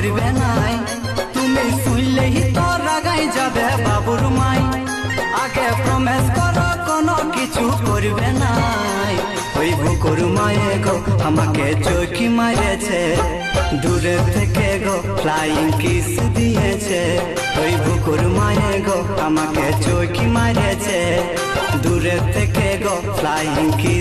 করবে নাই, তুমি শুনলেই তো রাগাই যাবে বাবুর মাই। আগে প্রমিস করো কোনো কিছু করবে নাই। ওই বুকুর মায়ে গো আমাকে চৌকি মারেছে, দূরে থেকে গো ফ্লাইং কিস দিয়েছে। ওই বুকুর মায়ে গো আমাকে চৌকি মারেছে, দূরে থেকে গো ফ্লাইং কিস